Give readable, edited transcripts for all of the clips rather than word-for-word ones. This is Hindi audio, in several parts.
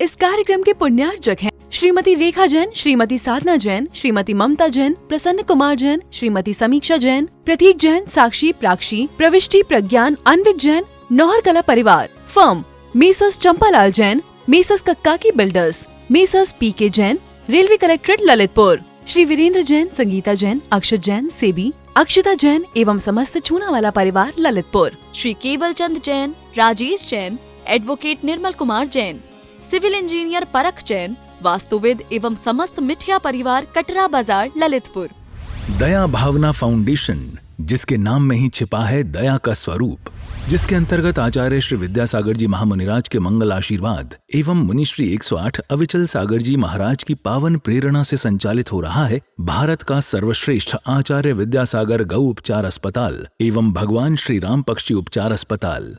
इस कार्यक्रम के पुण्यार्चक हैं श्रीमती रेखा जैन, श्रीमती साधना जैन, श्रीमती ममता जैन, प्रसन्न कुमार जैन, श्रीमती समीक्षा जैन, प्रतीक जैन, साक्षी, प्राक्षी, प्रविष्टि, प्रज्ञान, अनविक जैन, नौहर कला परिवार। Firm messrs Champalal Jain, messrs Kakkaki builders, messrs PK Jain, railway collectorate Lalitpur. Shri Virendra Jain, Sangeeta Jain, Akshat Jain, Sebi, Akshata Jain एवं समस्त चूनावाला परिवार Lalitpur. Shri Kewal Chand Jain, Rajesh Jain, advocate Nirmal Kumar Jain, civil engineer Parakh Jain, वास्तुविद एवं समस्त मिठिया परिवार कटरा बाजार ललितपुर। दया भावना फाउंडेशन, जिसके नाम में ही छिपा है दया का स्वरूप, जिसके अंतर्गत आचार्य श्री विद्यासागर जी महामुनिराज के मंगल आशीर्वाद एवं मुनिश्री 108 अविचल सागर जी महाराज की पावन प्रेरणा से संचालित हो रहा है भारत का सर्वश्रेष्ठ आचार्य विद्यासागर गौ उपचार अस्पताल एवं भगवान श्री राम पक्षी उपचार अस्पताल।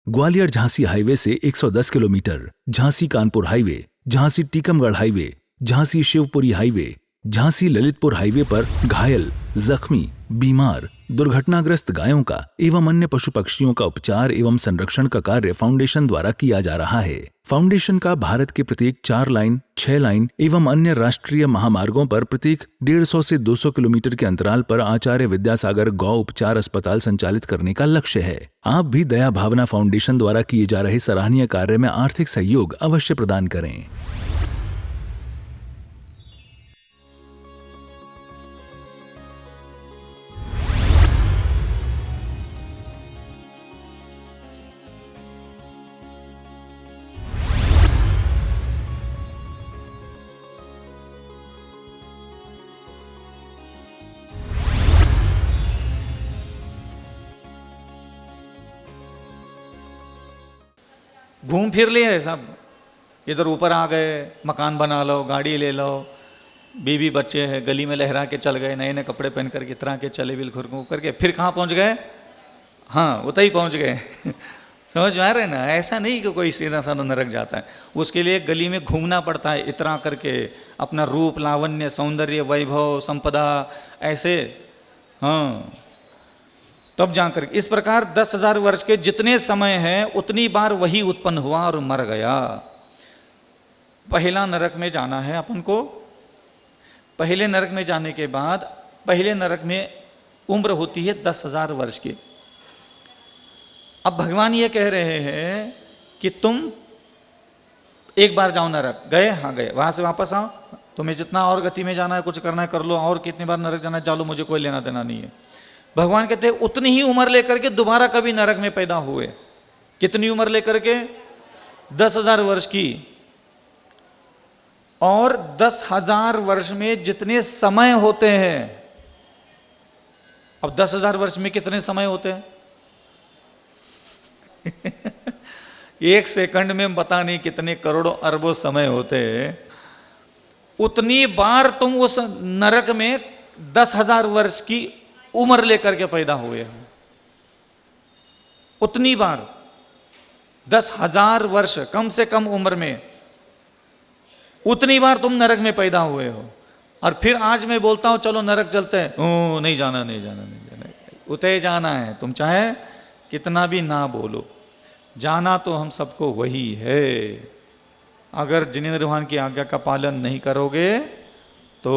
ग्वालियर झांसी हाईवे से 110 kilometre, Jhansi Kanpur highway, Jhansi Tikamgarh highway, Jhansi Shivpuri highway, Jhansi Lalitpur highway पर घायल, जख्मी, बीमार, दुर्घटनाग्रस्त गायों का एवं अन्य पशु पक्षियों का उपचार एवं संरक्षण का कार्य फाउंडेशन द्वारा किया जा रहा है। फाउंडेशन का भारत के प्रत्येक 4 लाइन, 6 लाइन एवं अन्य राष्ट्रीय महामार्गों पर प्रत्येक 150 से 200 किलोमीटर के अंतराल पर आचार्य विद्यासागर गौ उपचार अस्पताल संचालित करने का लक्ष्य है। आप भी दया भावना फाउंडेशन द्वारा किए जा रहे सराहनीय कार्य में आर्थिक सहयोग अवश्य प्रदान करें। घूम फिर लिए सब, इधर ऊपर आ गए, मकान बना लो, गाड़ी ले लो, बीवी बच्चे हैं, गली में लहरा के चल गए, नए नए कपड़े पहन करके इतना के चले बिल खुरकू करके, फिर कहाँ पहुँच गए? हाँ, उतना ही पहुँच गए। समझ में आ रहे ना? ऐसा नहीं कि कोई सीधा साधा नरक जाता है, उसके लिए गली में घूमना पड़ता है, इतना करके अपना रूप, लावण्य, सौंदर्य, वैभव, संपदा ऐसे, हाँ, तब जाकर। इस प्रकार 10,000 वर्ष के जितने समय हैं उतनी बार वही उत्पन्न हुआ और मर गया। पहला नरक में जाना है अपन को। पहले नरक में जाने के बाद पहले नरक में उम्र होती है 10,000 वर्ष की। अब भगवान ये कह रहे हैं कि तुम एक बार जाओ नरक, गए? हाँ गए, वहां से वापस आओ, तुम्हें जितना और गति में जाना है, कुछ करना है कर लो, और कितनी बार नरक जाना है जा लो, मुझे कोई लेना देना नहीं है। भगवान कहते हैं उतनी ही उम्र लेकर के दोबारा कभी नरक में पैदा हुए। कितनी उम्र लेकर के? 10,000 वर्ष की। और 10,000 वर्ष में जितने समय होते हैं, अब 10,000 वर्ष में कितने समय होते हैं? एक सेकंड में पता नहीं कितने करोड़ों अरबों समय होते हैं। उतनी बार तुम उस नरक में 10,000 वर्ष की उम्र लेकर के पैदा हुए हो। उतनी बार 10,000 वर्ष कम से कम उम्र में उतनी बार तुम नरक में पैदा हुए हो। और फिर आज मैं बोलता हूं चलो नरक चलते हैं, ओ नहीं जाना, नहीं जाना, नहीं जाना, उतने जाना है। तुम चाहे कितना भी ना बोलो, जाना तो हम सबको वही है। अगर जिनेंद्र भान की आज्ञा का पालन नहीं करोगे तो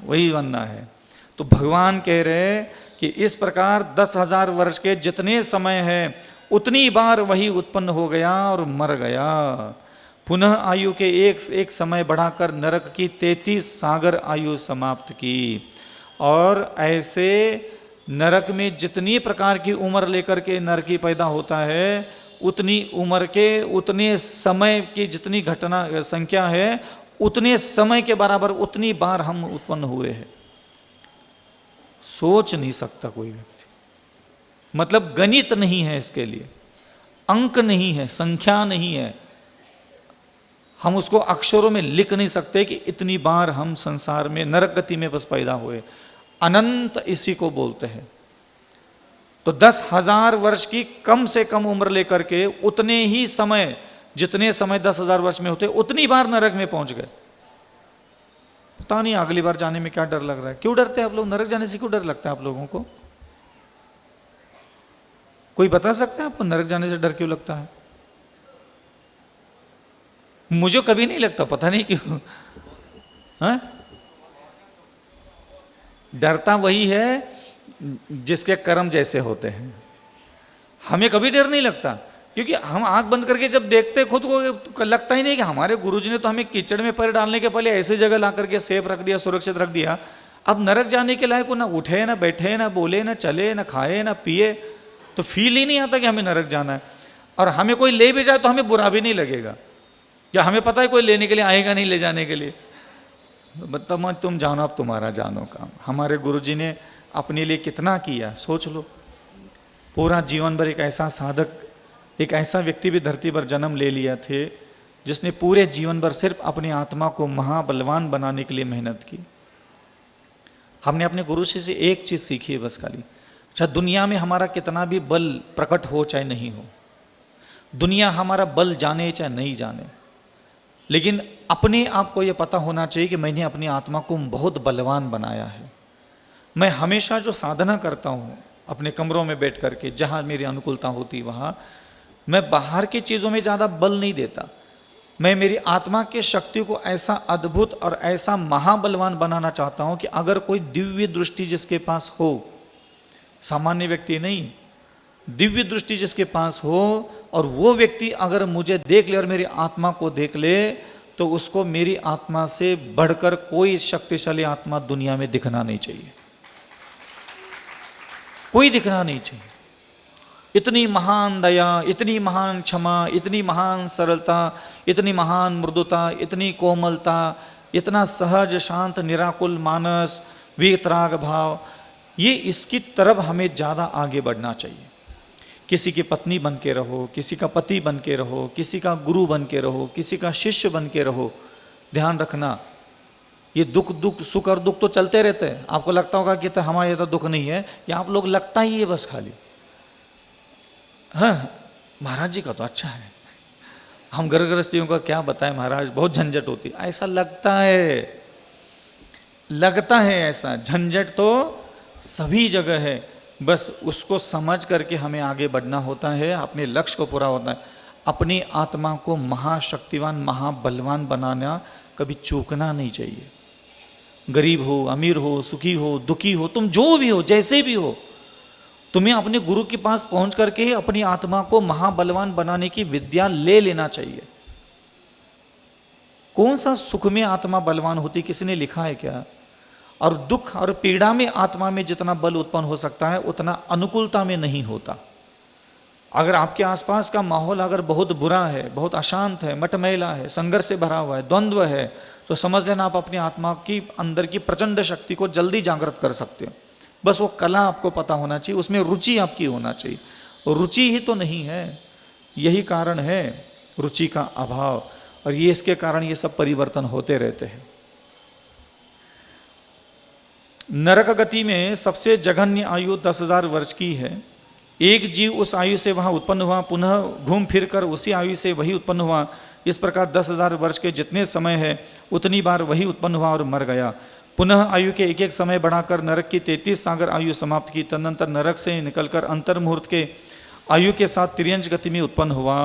वही बनना है। तो भगवान कह रहे कि इस प्रकार 10,000 वर्ष के जितने समय है उतनी बार वही उत्पन्न हो गया और मर गया। पुनः आयु के एक समय बढ़ाकर नरक की 33 सागर आयु समाप्त की। और ऐसे नरक में जितनी प्रकार की उम्र लेकर के नरकी पैदा होता है, उतनी उम्र के उतने समय की जितनी घटना संख्या है, उतने समय के बराबर उतनी बार हम उत्पन्न हुए हैं। सोच नहीं सकता कोई व्यक्ति, मतलब गणित नहीं है इसके लिए, अंक नहीं है, संख्या नहीं है, हम उसको अक्षरों में लिख नहीं सकते कि इतनी बार हम संसार में नरक गति में बस पैदा हुए। अनंत इसी को बोलते हैं। तो 10,000 वर्ष की कम से कम उम्र लेकर के उतने ही समय, जितने समय 10,000 वर्ष में होते, उतनी बार नरक में पहुंच गए। पता नहीं अगली बार जाने में क्या डर लग रहा है। क्यों डरते हैं आप लोग? नरक जाने से क्यों डर लगता है आप लोगों को? कोई बता सकता है आपको नरक जाने से डर क्यों लगता है? मुझे कभी नहीं लगता, पता नहीं क्यों। हाँ? डरता वही है जिसके कर्म जैसे होते हैं। हमें कभी डर नहीं लगता, क्योंकि हम आंख बंद करके जब देखते खुद को तो लगता ही नहीं कि हमारे गुरुजी ने तो हमें कीचड़ में पैर डालने के पहले ऐसी जगह ला करके सेफ रख दिया, सुरक्षित रख दिया। अब नरक जाने के लायक ना उठे, ना बैठे, ना बोले, ना चले, ना खाए, ना पिए, तो फील ही नहीं आता कि हमें नरक जाना है। और हमें कोई ले भी जाए तो हमें बुरा भी नहीं लगेगा, या हमें पता है कोई लेने के लिए आएगा नहीं ले जाने के लिए। मतलब तुम जानो, अब तुम्हारा जानो काम। हमारे गुरुजी ने अपने लिए कितना किया सोच लो। पूरा जीवन भर एक ऐसा साधक, एक ऐसा व्यक्ति भी धरती पर जन्म ले लिया थे जिसने पूरे जीवन भर सिर्फ अपनी आत्मा को महाबलवान बनाने के लिए मेहनत की। हमने अपने गुरु से एक चीज सीखी है बस खाली, चाहे दुनिया में हमारा कितना भी बल प्रकट हो चाहे नहीं हो, दुनिया हमारा बल जाने चाहे नहीं जाने, लेकिन अपने आप को यह पता होना चाहिए कि मैंने अपनी आत्मा को बहुत बलवान बनाया है। मैं हमेशा जो साधना करता हूँ अपने कमरों में बैठ करके, जहाँ मेरी अनुकूलता होती वहाँ मैं बाहर की चीज़ों में ज़्यादा बल नहीं देता। मैं मेरी आत्मा के शक्ति को ऐसा अद्भुत और ऐसा महाबलवान बनाना चाहता हूँ कि अगर कोई दिव्य दृष्टि जिसके पास हो, सामान्य व्यक्ति नहीं, दिव्य दृष्टि जिसके पास हो, और वो व्यक्ति अगर मुझे देख ले और मेरी आत्मा को देख ले, तो उसको मेरी आत्मा से बढ़कर कोई शक्तिशाली आत्मा दुनिया में दिखना नहीं चाहिए, कोई दिखना नहीं चाहिए। इतनी महान दया, इतनी महान क्षमा, इतनी महान सरलता, इतनी महान मृदुता, इतनी कोमलता, इतना सहज शांत निराकुल मानस, वीतराग भाव, ये इसकी तरफ हमें ज़्यादा आगे बढ़ना चाहिए। किसी की पत्नी बन के रहो, किसी का पति बन के रहो, किसी का गुरु बन के रहो, किसी का शिष्य बन के रहो। ध्यान रखना, ये दुख सुख और दुख तो चलते रहते हैं। आपको लगता होगा कि तो हमारे ये तो दुख नहीं है, ये आप लोग लगता ही है बस खाली। हाँ, महाराज जी का तो अच्छा है, हम घर गृहस्थियों का क्या बताएं महाराज, बहुत झंझट होती है। ऐसा लगता है, लगता है ऐसा झंझट तो सभी जगह है, बस उसको समझ करके हमें आगे बढ़ना होता है, अपने लक्ष्य को पूरा होता है। अपनी आत्मा को महाशक्तिवान महाबलवान बनाना कभी चूकना नहीं चाहिए। गरीब हो, अमीर हो, सुखी हो, दुखी हो, तुम जो भी हो, जैसे भी हो, तुम्हें अपने गुरु के पास पहुंच करके अपनी आत्मा को महाबलवान बनाने की विद्या ले लेना चाहिए। कौन सा सुख में आत्मा बलवान होती, किसी ने लिखा है क्या? और दुख और पीड़ा में आत्मा में जितना बल उत्पन्न हो सकता है उतना अनुकूलता में नहीं होता। अगर आपके आसपास का माहौल अगर बहुत बुरा है, बहुत अशांत है, मटमैला है, संघर्ष से भरा हुआ है, द्वंद्व है, तो समझ लेना आप अपनी आत्मा की अंदर की प्रचंड शक्ति को जल्दी जागृत कर सकते हो। बस वो कला आपको पता होना चाहिए, उसमें रुचि आपकी होना चाहिए। और रुचि ही तो नहीं है, यही कारण है रुचि का अभाव, और ये इसके कारण ये सब परिवर्तन होते रहते हैं। नरक गति में सबसे जघन्य आयु 10,000 वर्ष की है। एक जीव उस आयु से वहां उत्पन्न हुआ, पुनः घूम फिर कर उसी आयु से वही उत्पन्न हुआ। इस प्रकार 10,000 वर्ष के जितने समय है उतनी बार वही उत्पन्न हुआ और मर गया। पुनः आयु के एक एक समय बढ़ाकर नरक की 33 सागर आयु समाप्त की। तदनंतर नरक से निकलकर अंतर्मुहूर्त के आयु के साथ त्रियंच गति में उत्पन्न हुआ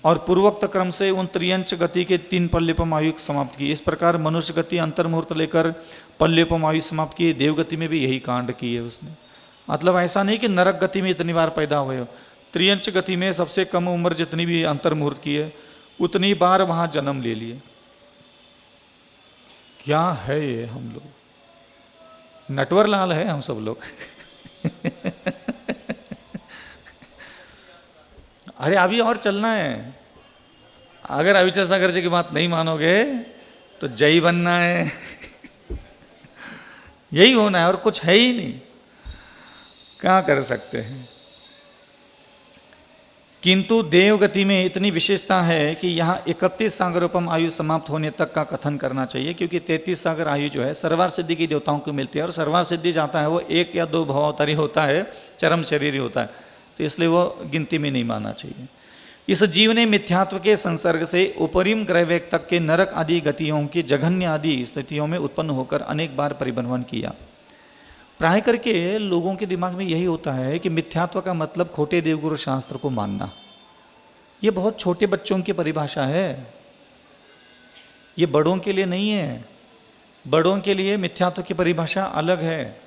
और पूर्वोक्त क्रम से उन त्रियंच गति के 3 पल्लिपम आयु समाप्त की। इस प्रकार मनुष्य गति अंतर्मुहूर्त लेकर पल्लिपम आयु समाप्त की। देवगति में भी यही कांड की है उसने। मतलब ऐसा नहीं कि नरक गति में इतनी बार पैदा हुए हो, त्रियंच गति में सबसे कम उम्र जितनी भी अंतर्मुहूर्त की है उतनी बार वहां जन्म ले लिए। क्या है ये, हम लोग नटवर लाल है हम सब लोग। अरे अभी और चलना है। अगर अविचल सागर जी की बात नहीं मानोगे तो जय बनना है। यही होना है और कुछ है ही नहीं, क्या कर सकते हैं। किंतु देवगति में इतनी विशेषता है कि यहाँ 31 सागरोपम आयु समाप्त होने तक का कथन करना चाहिए, क्योंकि 33 सागर आयु जो है सर्वार सिद्धि की देवताओं को मिलती है, और सर्वार सिद्धि जाता है वो 1 या 2 भवावतारी होता है, चरम शरीर होता है, तो इसलिए वो गिनती में नहीं मानना चाहिए। इस जीव ने मिथ्यात्व के संसर्ग से उपरिम ग्रहवेग तक के नरक आदि गतियों की जघन्य आदि स्थितियों में उत्पन्न होकर अनेक बार परिभ्रमण किया। प्राय करके लोगों के दिमाग में यही होता है कि मिथ्यात्व का मतलब खोटे देवगुरु शास्त्र को मानना। ये बहुत छोटे बच्चों की परिभाषा है। ये बड़ों के लिए नहीं है। बड़ों के लिए मिथ्यात्व की परिभाषा अलग है।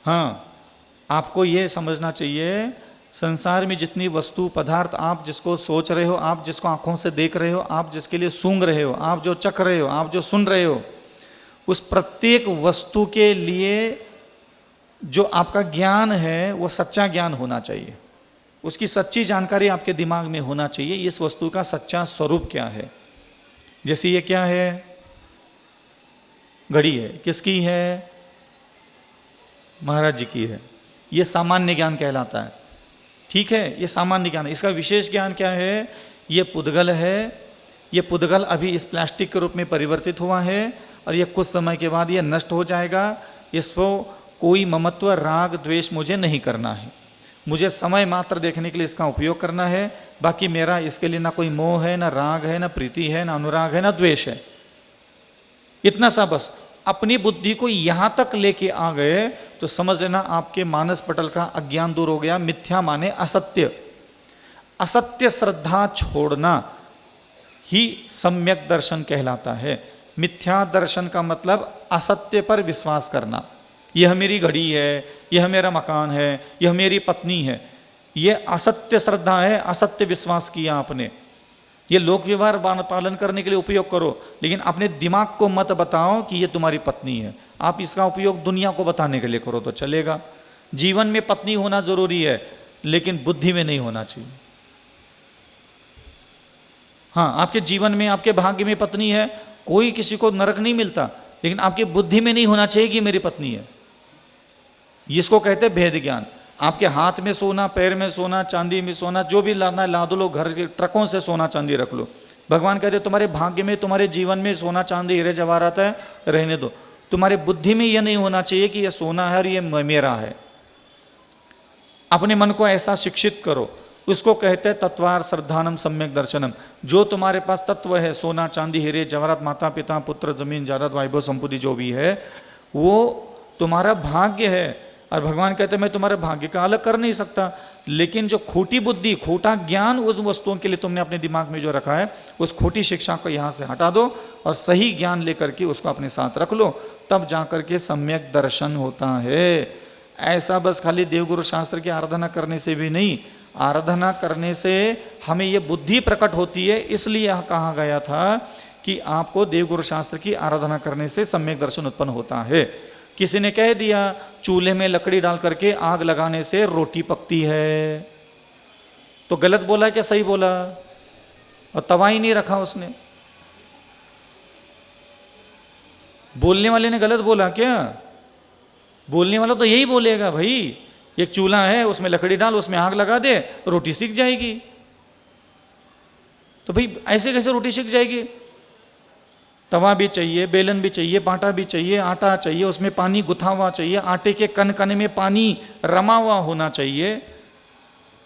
हाँ, आपको ये समझना चाहिए, संसार में जितनी वस्तु पदार्थ आप जिसको सोच रहे हो, आप जिसको आंखों से देख रहे हो, आप जिसके लिए सूंघ रहे हो, आप जो चख रहे हो, आप जो सुन रहे हो, उस प्रत्येक वस्तु के लिए जो आपका ज्ञान है वो सच्चा ज्ञान होना चाहिए। उसकी सच्ची जानकारी आपके दिमाग में होना चाहिए, इस वस्तु का सच्चा स्वरूप क्या है। जैसे ये क्या है, घड़ी है, किसकी है? महाराज जी की है। ये सामान्य ज्ञान कहलाता है, ठीक है, ये सामान्य ज्ञान है। इसका विशेष ज्ञान क्या है? ये पुद्गल है, ये पुद्गल अभी इस प्लास्टिक के रूप में परिवर्तित हुआ है और ये कुछ समय के बाद ये नष्ट हो जाएगा। इसको कोई ममत्व राग द्वेष मुझे नहीं करना है, मुझे समय मात्र देखने के लिए इसका उपयोग करना है। बाकी मेरा इसके लिए ना कोई मोह है, ना राग है, ना प्रीति है, ना अनुराग है, ना द्वेष है। इतना सा बस अपनी बुद्धि को यहां तक लेके आ गए तो समझ लेना आपके मानस पटल का अज्ञान दूर हो गया। मिथ्या माने असत्य, असत्य श्रद्धा छोड़ना ही सम्यक दर्शन कहलाता है। मिथ्या दर्शन का मतलब असत्य पर विश्वास करना। यह मेरी घड़ी है, यह मेरा मकान है, यह मेरी पत्नी है, यह असत्य श्रद्धा है, असत्य विश्वास किया आपने। ये लोक व्यवहार पालन करने के लिए उपयोग करो, लेकिन अपने दिमाग को मत बताओ कि ये तुम्हारी पत्नी है। आप इसका उपयोग दुनिया को बताने के लिए करो तो चलेगा। जीवन में पत्नी होना जरूरी है, लेकिन बुद्धि में नहीं होना चाहिए। हाँ, आपके जीवन में, आपके भाग्य में पत्नी है, कोई किसी को नरक नहीं मिलता, लेकिन आपकी बुद्धि में नहीं होना चाहिए कि मेरी पत्नी है। इसको कहते हैं भेद ज्ञान। आपके हाथ में सोना, पैर में सोना, चांदी में सोना, जो भी लाना है ला दो, लो, घर के ट्रकों से सोना चांदी रख लो। भगवान कहते तुम्हारे भाग्य में, तुम्हारे जीवन में सोना चांदी हीरे जवाहरात है, रहने दो। तुम्हारे बुद्धि में यह नहीं होना चाहिए कि यह सोना है और ये मेरा है। अपने मन को ऐसा शिक्षित करो। उसको कहते हैं तत्वार श्रद्धानम सम्यक दर्शनम। जो तुम्हारे पास तत्व है, सोना चांदी हीरे जवाहरात, माता पिता पुत्र जमीन जायदाद वैभव संपत्ति जो भी है, वो तुम्हारा भाग्य है। और भगवान कहते हैं मैं तुम्हारे भाग्य का अलग कर नहीं सकता, लेकिन जो खोटी बुद्धि, खोटा ज्ञान उस वस्तुओं के लिए तुमने अपने दिमाग में जो रखा है, उस खोटी शिक्षा को यहाँ से हटा दो और सही ज्ञान लेकर के उसको अपने साथ रख लो, तब जाकर के सम्यक दर्शन होता है। ऐसा बस खाली देवगुरु शास्त्र की आराधना करने से भी नहीं, आराधना करने से हमें ये बुद्धि प्रकट होती है। इसलिए कहा गया था कि आपको देवगुरु शास्त्र की आराधना करने से सम्यक दर्शन उत्पन्न होता है। किसी ने कह दिया चूल्हे में लकड़ी डाल करके आग लगाने से रोटी पकती है, तो गलत बोला क्या सही बोला? और तवा ही नहीं रखा उसने। बोलने वाले ने गलत बोला क्या? बोलने वाला तो यही बोलेगा, भाई एक चूल्हा है, उसमें लकड़ी डाल, उसमें आग लगा दे, रोटी सीख जाएगी। तो भाई ऐसे कैसे रोटी सीख जाएगी? तवा भी चाहिए, बेलन भी चाहिए, बाटा भी चाहिए, आटा चाहिए, उसमें पानी गुथा हुआ चाहिए, आटे के कण कण में पानी रमा हुआ होना चाहिए,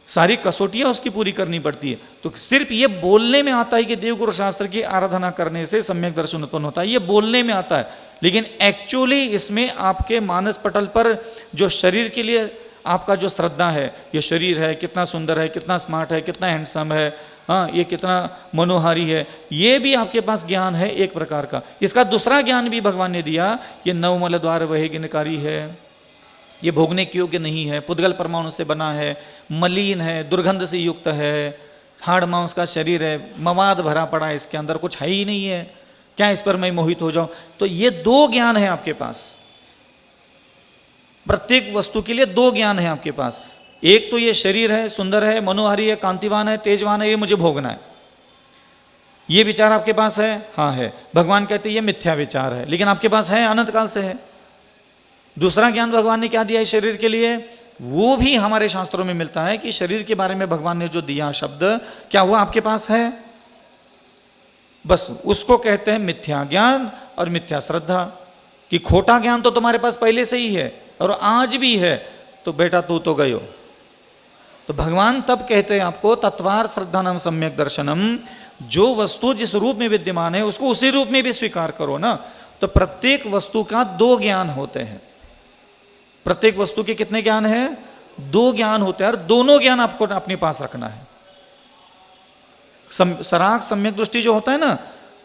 सारी कसौटियां उसकी पूरी करनी पड़ती है। तो सिर्फ ये बोलने में आता है कि देवगुरु शास्त्र की आराधना करने से सम्यक दर्शन उत्पन्न होता है, ये बोलने में आता है, लेकिन एक्चुअली इसमें आपके मानस पटल पर जो शरीर के लिए आपका जो श्रद्धा है, ये शरीर है कितना सुंदर है, कितना स्मार्ट है, कितना हैंडसम है, हाँ ये कितना मनोहारी है, ये भी आपके पास ज्ञान है एक प्रकार का। इसका दूसरा ज्ञान भी भगवान ने दिया, ये नवमल द्वार वह गिनकारी है, ये भोगने के योग्य नहीं है, पुद्गल परमाणु से बना है, मलिन है, दुर्गंध से युक्त है, हाड़ मांस का शरीर है, मवाद भरा पड़ा है, इसके अंदर कुछ है ही नहीं है, क्या इस पर मैं मोहित हो जाऊं? तो ये दो ज्ञान है आपके पास, प्रत्येक वस्तु के लिए दो ज्ञान है आपके पास। एक तो ये शरीर है, सुंदर है, मनोहारी है, कांतिवान है, तेजवान है, ये मुझे भोगना है, ये विचार आपके पास है? हाँ है। भगवान कहते हैं ये मिथ्या विचार है, लेकिन आपके पास है, अनंत काल से है। दूसरा ज्ञान भगवान ने क्या दिया है शरीर के लिए, वो भी हमारे शास्त्रों में मिलता है कि शरीर के बारे में भगवान ने जो दिया शब्द, क्या हुआ आपके पास है? बस उसको कहते हैं मिथ्या ज्ञान और मिथ्या श्रद्धा, कि खोटा ज्ञान तो तुम्हारे पास पहले से ही है और आज भी है, तो बेटा तू तो गयो। तो भगवान तब कहते हैं आपको तत्वार श्रद्धा नाम सम्यक दर्शनम, जो वस्तु जिस रूप में विद्यमान है उसको उसी रूप में भी स्वीकार करो ना। तो प्रत्येक वस्तु का दो ज्ञान होते हैं, प्रत्येक वस्तु के कितने ज्ञान है? दो ज्ञान होते हैं, और दोनों ज्ञान आपको अपने पास रखना है। सराग सम्यक दृष्टि जो होता है ना,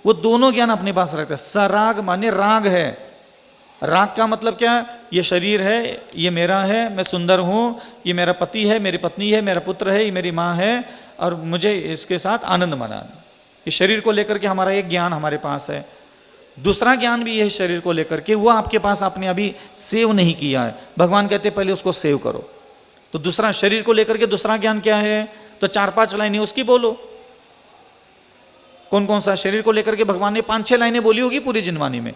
वो दोनों ज्ञान अपने पास रखता है। सराग माने राग है। राग का मतलब क्या है? ये शरीर है, ये मेरा है, मैं सुंदर हूँ, ये मेरा पति है, मेरी पत्नी है, मेरा पुत्र है, ये मेरी माँ है, और मुझे इसके साथ आनंद मनाना। ये शरीर को लेकर के हमारा एक ज्ञान हमारे पास है। दूसरा ज्ञान भी है शरीर को लेकर के, वो आपके पास आपने अभी सेव नहीं किया है। भगवान कहते हैं पहले उसको सेव करो। तो दूसरा शरीर को लेकर के दूसरा ज्ञान क्या है? तो 4-5 लाइनें उसकी बोलो। कौन कौन सा? शरीर को लेकर के भगवान ने 5-6 लाइनें बोली होगी पूरी जिनवानी में।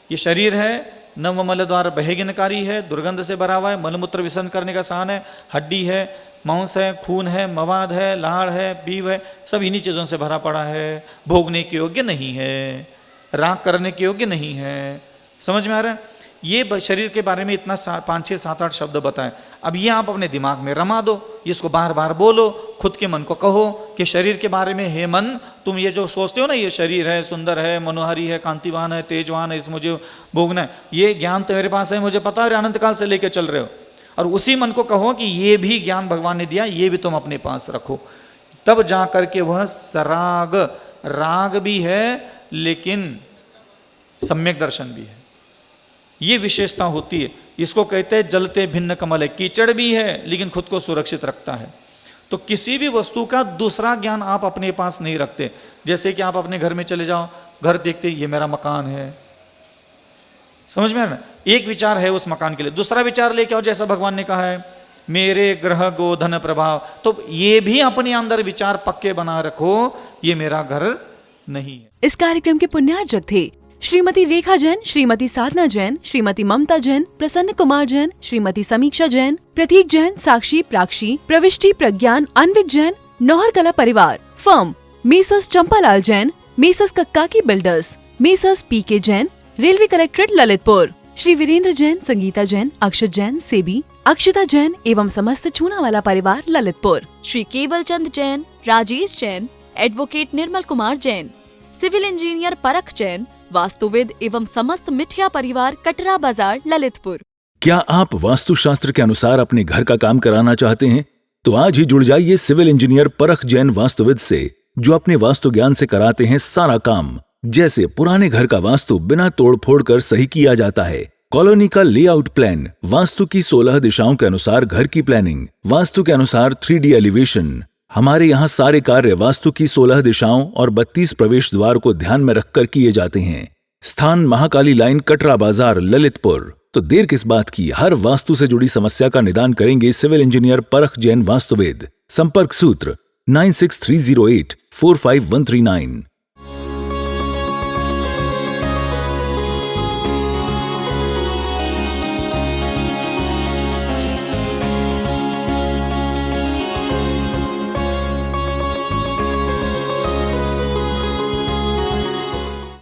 ये शरीर है, नवमल द्वार बहेगिनकारी है, दुर्गंध से भरा हुआ है, मलमूत्र विसर्जन करने का स्थान है, हड्डी है, मांस है, खून है, मवाद है, लाड़ है, पीव है, सब इन्हीं चीज़ों से भरा पड़ा है। भोगने के योग्य नहीं है, राग करने के योग्य नहीं है। समझ में आ रहा है? ये शरीर के बारे में इतना 5-6, 7-8 शब्द बताएं। अब ये आप अपने दिमाग में रमा दो, इसको बार बार बोलो, खुद के मन को कहो कि शरीर के बारे में, हे मन, तुम ये जो सोचते हो ना, ये शरीर है, सुंदर है, मनोहारी है, कांतिवान है, तेजवान है, इस मुझे भोगना है, ये ज्ञान तो मेरे पास है, मुझे पता है, अनंत काल से लेकर चल रहे हो। और उसी मन को कहो कि ये भी ज्ञान भगवान ने दिया, ये भी तुम अपने पास रखो। तब जा करके वह सराग, राग भी है लेकिन सम्यक दर्शन भी है। ये विशेषता होती है। इसको कहते हैं जलते भिन्न कमल है। कीचड़ भी है लेकिन खुद को सुरक्षित रखता है। तो किसी भी वस्तु का दूसरा ज्ञान आप अपने पास नहीं रखते। जैसे कि आप अपने घर में चले जाओ, घर देखते ये मेरा मकान है, समझ में आ रहा है? एक विचार है उस मकान के लिए, दूसरा विचार लेके आओ, जैसा भगवान ने कहा है मेरे ग्रह गोधन प्रभाव, तो ये भी अपने अंदर विचार पक्के बना रखो, ये मेरा घर नहीं है। इस कार्यक्रम के पुण्यार्चक थे श्रीमती रेखा जैन, श्रीमती साधना जैन, श्रीमती ममता जैन, प्रसन्न कुमार जैन, श्रीमती समीक्षा जैन, प्रतीक जैन, साक्षी, प्राक्षी, प्रविष्टि, प्रज्ञान, अन्विक जैन, नौहर कला परिवार, firm messrs Champalal Jain, messrs Kakkaki builders, messrs PK Jain, railway collectorate Lalitpur, Shri Virendra Jain, Sangeeta Jain, Akshat Jain, Sebi, Akshata Jain एवं समस्त चूनावाला परिवार Lalitpur, Shri Kewal Chand Jain, Rajesh Jain, advocate Nirmal Kumar Jain, civil engineer Parakh Jain, वास्तुविद एवं समस्त मिठिया परिवार कटरा बाजार ललितपुर। क्या आप वास्तुशास्त्र के अनुसार अपने घर का काम कराना चाहते हैं? तो आज ही जुड़ जाइए सिविल इंजीनियर परख जैन वास्तुविद से, जो अपने वास्तु ज्ञान से कराते हैं सारा काम। जैसे पुराने घर का वास्तु बिना तोड़ फोड़ कर सही किया जाता है, कॉलोनी का लेआउट प्लान, वास्तु की 16 दिशाओं के अनुसार घर की प्लानिंग, वास्तु के अनुसार 3D एलिवेशन। हमारे यहाँ सारे कार्य वास्तु की 16 दिशाओं और 32 प्रवेश द्वार को ध्यान में रखकर किए जाते हैं। स्थान महाकाली लाइन, कटरा बाजार, ललितपुर। तो देर किस बात की, हर वास्तु से जुड़ी समस्या का निदान करेंगे सिविल इंजीनियर परख जैन वास्तुवेद। संपर्क सूत्र 9630845139।